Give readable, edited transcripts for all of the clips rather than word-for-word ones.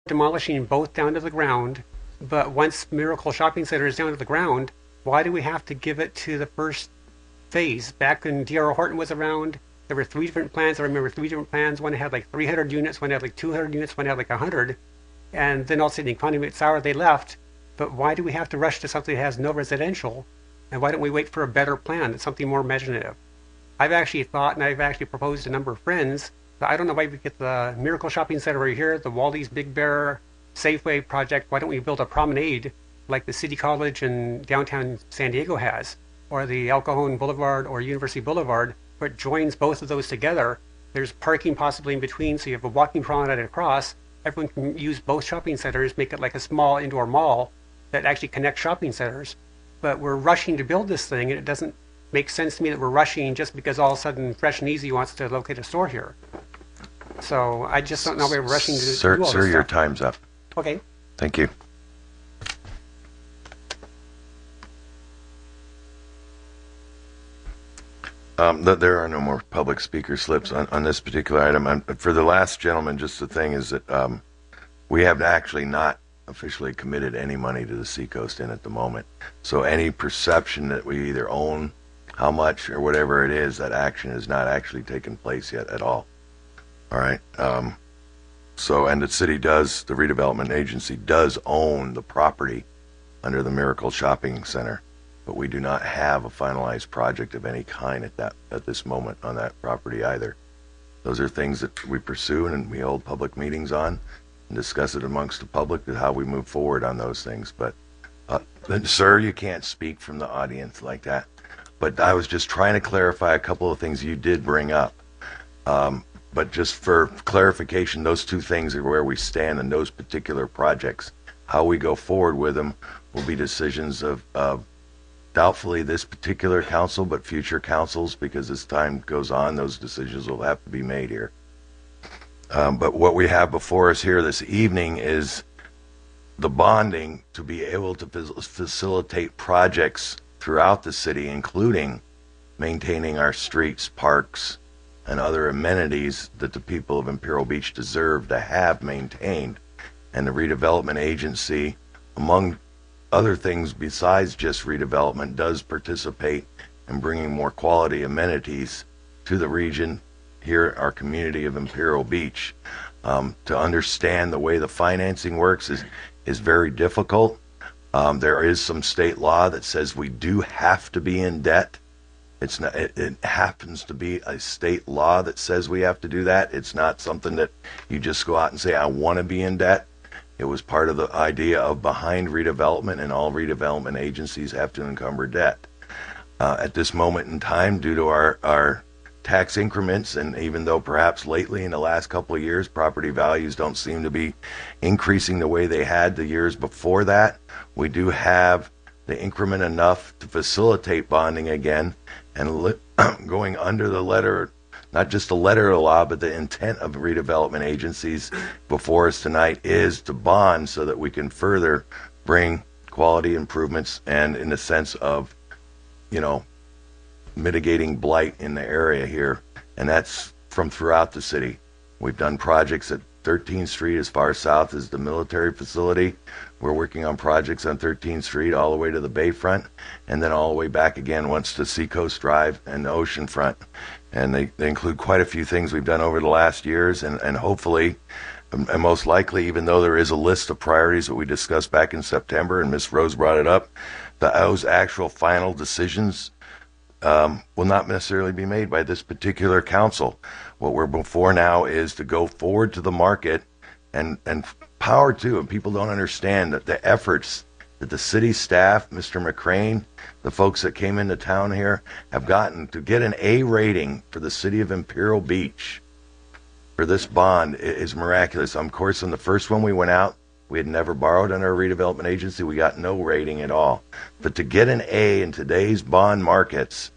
demolishing both down to the ground, but once Miracle Shopping Center is down to the ground, why do we have to give it to the first phase? Back when D.R. Horton was around, there were three different plans. I remember three different plans. One had like 300 units, one had like 200 units, one had like 100. And then all of a sudden the economy went sour, they left. But why do we have to rush to something that has no residential? And why don't we wait for a better plan, something more imaginative? I've actually thought, and I've actually proposed to a number of friends, that I don't know why we get the Miracle Shopping Center right here, the Wally's Big Bear Safeway project. Why don't we build a promenade like the City College in downtown San Diego has, or the El Cajon Boulevard or University Boulevard, where it joins both of those together. There's parking possibly in between, so you have a walking promenade across. Everyone can use both shopping centers, make it like a small indoor mall that actually connects shopping centers. But we're rushing to build this thing, and it doesn't make sense to me that we're rushing just because all of a sudden Fresh and Easy wants to locate a store here. So I just don't know why we're rushing to do all this Sir, your stuff. time's up. Okay. Thank you. There are no more public speaker slips on this particular item. For the last gentleman, just the thing is that we have actually not officially committed any money to the Seacoast Inn at the moment. So any perception that we either own how much or whatever it is, that action has not actually taken place yet at all. All right. So, and the city does, the redevelopment agency does own the property under the Miracle Shopping Center, but we do not have a finalized project of any kind at this moment on that property either. Those are things that we pursue and we hold public meetings on and discuss it amongst the public and how we move forward on those things. But, sir, you can't speak from the audience like that. But I was just trying to clarify a couple of things you did bring up. But just for clarification, those two things are where we stand in those particular projects. How we go forward with them will be decisions of doubtfully this particular council, but future councils, because as time goes on, those decisions will have to be made here. But what we have before us here this evening is the bonding to be able to facilitate projects throughout the city, including maintaining our streets, parks, and other amenities that the people of Imperial Beach deserve to have maintained. And the redevelopment agency, among other things besides just redevelopment, does participate in bringing more quality amenities to the region here, our community of Imperial Beach. To understand the way the financing works is very difficult. There is some state law that says we do have to be in debt. It's not, it happens to be a state law that says we have to do that. It's not something that you just go out and say, I want to be in debt. It was part of the idea of behind redevelopment, and all redevelopment agencies have to encumber debt. At this moment in time, due to our tax increments, and even though perhaps lately in the last couple of years property values don't seem to be increasing the way they had the years before that, we do have the increment enough to facilitate bonding again, and going under the letter, not just the letter of the law, but the intent of redevelopment agencies before us tonight is to bond so that we can further bring quality improvements and in the sense of, mitigating blight in the area here. And that's from throughout the city. We've done projects at 13th Street as far south as the military facility. We're working on projects on 13th Street all the way to the Bayfront, and then all the way back again once to Seacoast Drive and the ocean front. And they include quite a few things we've done over the last years, and hopefully, and most likely, even though there is a list of priorities that we discussed back in September, and Ms. Rose brought it up, those actual final decisions will not necessarily be made by this particular council. What we're before now is to go forward to the market and power to, and people don't understand that the efforts that the city staff, Mr. McCrane, the folks that came into town here, have gotten to get an A rating for the city of Imperial Beach for this bond is miraculous. Of course, on the first one we went out, we had never borrowed under a redevelopment agency. We got no rating at all. But to get an A in today's bond markets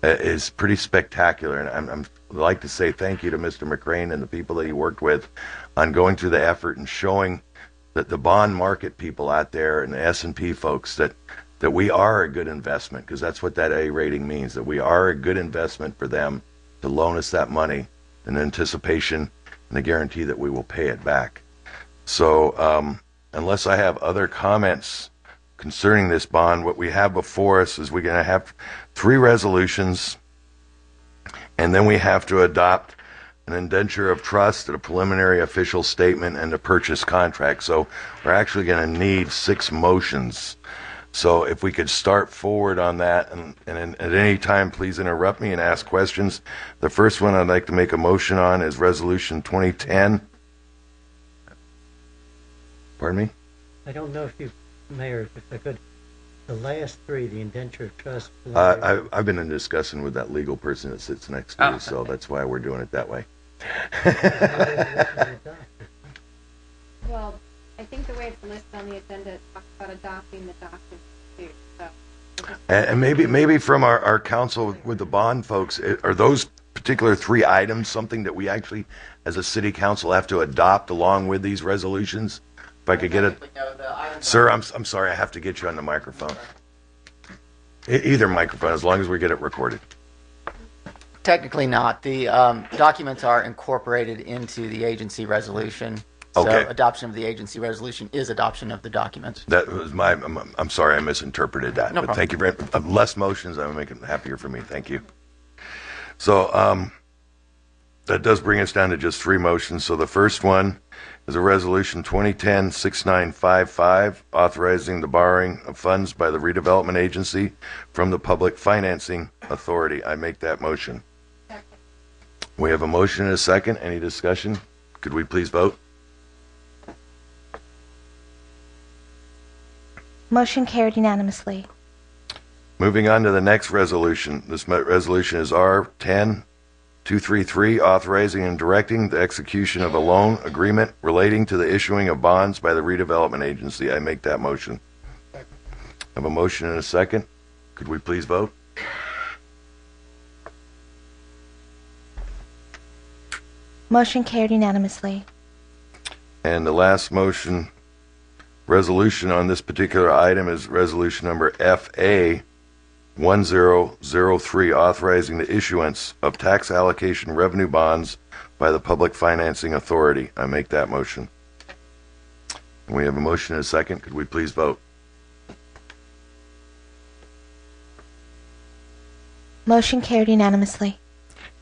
is pretty spectacular. And I'd like to say thank you to Mr. McCrane and the people that he worked with on going through the effort and showing that the bond market people out there and the S&P folks that we are a good investment, because that's what that A rating means, that we are a good investment for them to loan us that money in anticipation and the guarantee that we will pay it back. So unless I have other comments concerning this bond, what we have before us is we're going to have 3 resolutions, and then we have to adopt an indenture of trust, a preliminary official statement, and a purchase contract. So we're actually going to need 6 motions. So if we could start forward on that, and at any time, please interrupt me and ask questions. The first one I'd like to make a motion on is Resolution 2010. Pardon me? I don't know if you, Mayor, if I could, the last 3, the indenture of trust. I've been in discussion with that legal person that sits next to you, so that's why we're doing it that way. Well, I think the way it's listed on the agenda, it talks about adopting the document too. So, And maybe from our council with the bond folks, are those particular 3 items something that we actually, as a city council, have to adopt along with these resolutions? If I could get it, sir. I'm sorry, I have to get you on the microphone. Either microphone, as long as we get it recorded. Technically not. The documents are incorporated into the agency resolution. So Okay. adoption of the agency resolution is adoption of the documents. That was I'm sorry, I misinterpreted that. No But problem. thank you very much. Less motions, that would make it happier for me. Thank you. So that does bring us down to just 3 motions. So the first one is a resolution 2010-6955, authorizing the borrowing of funds by the redevelopment agency from the Public Financing Authority. I make that motion. We have a motion and a second. Any discussion? Could we please vote? Motion carried unanimously. Moving on to the next resolution. This resolution is R10-233, authorizing and directing the execution of a loan agreement relating to the issuing of bonds by the redevelopment agency. I make that motion. I have a motion and a second. Could we please vote? Motion carried unanimously. And the last resolution on this particular item is resolution number FA 1003, authorizing the issuance of tax allocation revenue bonds by the Public Financing Authority. I make that motion. We have a motion and a second. Could we please vote? Motion carried unanimously.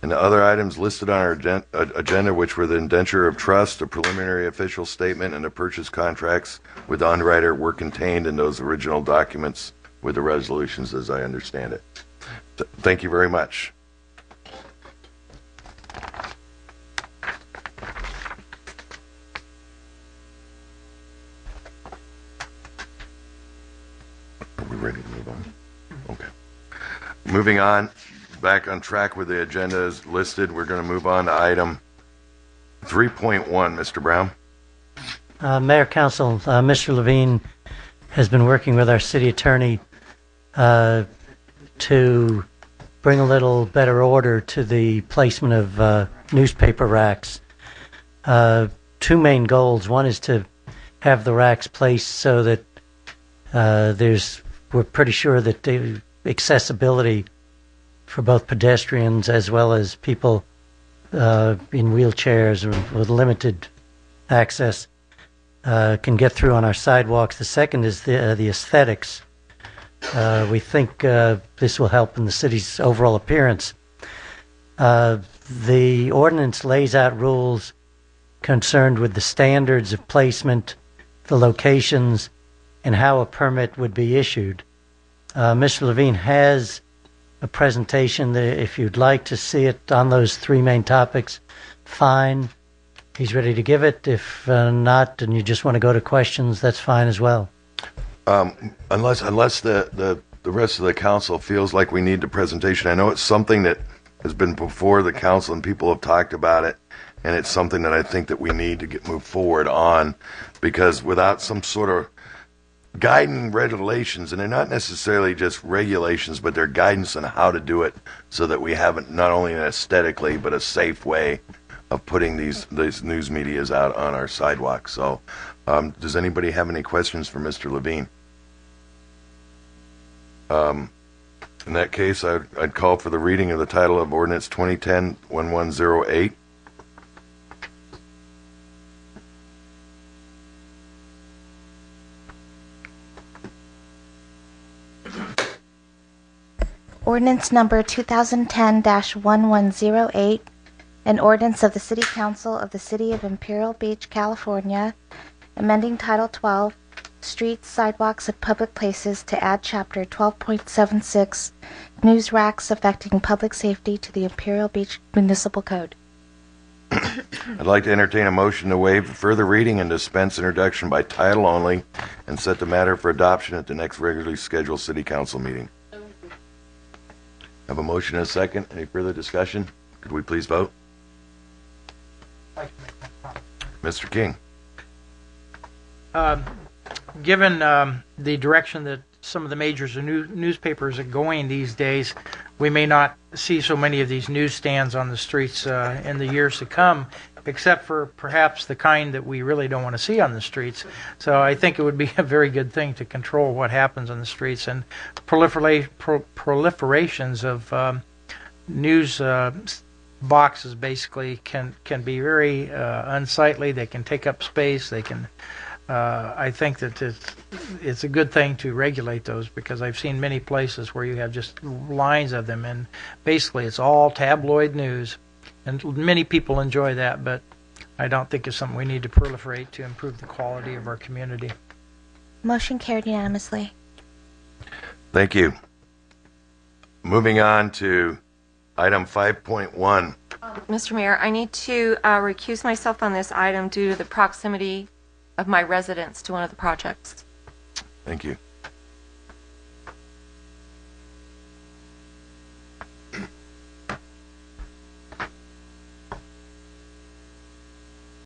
And the other items listed on our agenda, which were the indenture of trust, a preliminary official statement, and the purchase contracts with the underwriter, were contained in those original documents with the resolutions as I understand it. Thank you very much. Are we ready to move on? Okay. Moving on, back on track with the agenda as listed, we're going to move on to item 3.1. Mr. Brown? Mayor, Council, Mr. Levine has been working with our city attorney to bring a little better order to the placement of newspaper racks. 2 main goals. One is to have the racks placed so that we're pretty sure that the accessibility for both pedestrians as well as people in wheelchairs or with limited access can get through on our sidewalks. The second is the aesthetics. We think this will help in the city's overall appearance. The ordinance lays out rules concerned with the standards of placement, the locations, and how a permit would be issued. Mr. Levine has a presentation that if you'd like to see it on those 3 main topics, fine. He's ready to give it. If not, and you just want to go to questions, that's fine as well. Unless the rest of the council feels like we need the presentation. I know it's something that has been before the council and people have talked about it, and it's something that I think that we need to move forward on, because without some sort of guiding regulations, and they're not necessarily just regulations, but they're guidance on how to do it so that we have it not only an aesthetically but a safe way of putting these news medias out on our sidewalks. So does anybody have any questions for Mr. Levine? In that case, I'd call for the reading of the title of Ordinance 2010-1108. Ordinance number 2010-1108, an ordinance of the City Council of the City of Imperial Beach, California, amending Title 12, Streets, Sidewalks, and Public Places to add Chapter 12.76, News Racks Affecting Public Safety to the Imperial Beach Municipal Code. I'd like to entertain a motion to waive further reading and dispense introduction by title only and set the matter for adoption at the next regularly scheduled City Council meeting. Have a motion and a second. Any further discussion? Could we please vote? Mr. King. Given the direction that some of the major newspapers are going these days, we may not see so many of these newsstands on the streets in the years to come, except for perhaps the kind that we really don't want to see on the streets. So I think it would be a very good thing to control what happens on the streets, and proliferations of news boxes basically can be very unsightly. They can take up space. They can. I think that it's a good thing to regulate those, because I've seen many places where you have just lines of them, and basically it's all tabloid news, and many people enjoy that, but I don't think it's something we need to proliferate to improve the quality of our community. Motion carried unanimously. Thank you. Moving on to item 5.1. Mr. Mayor, I need to recuse myself on this item due to the proximity of my residence to one of the projects. Thank you.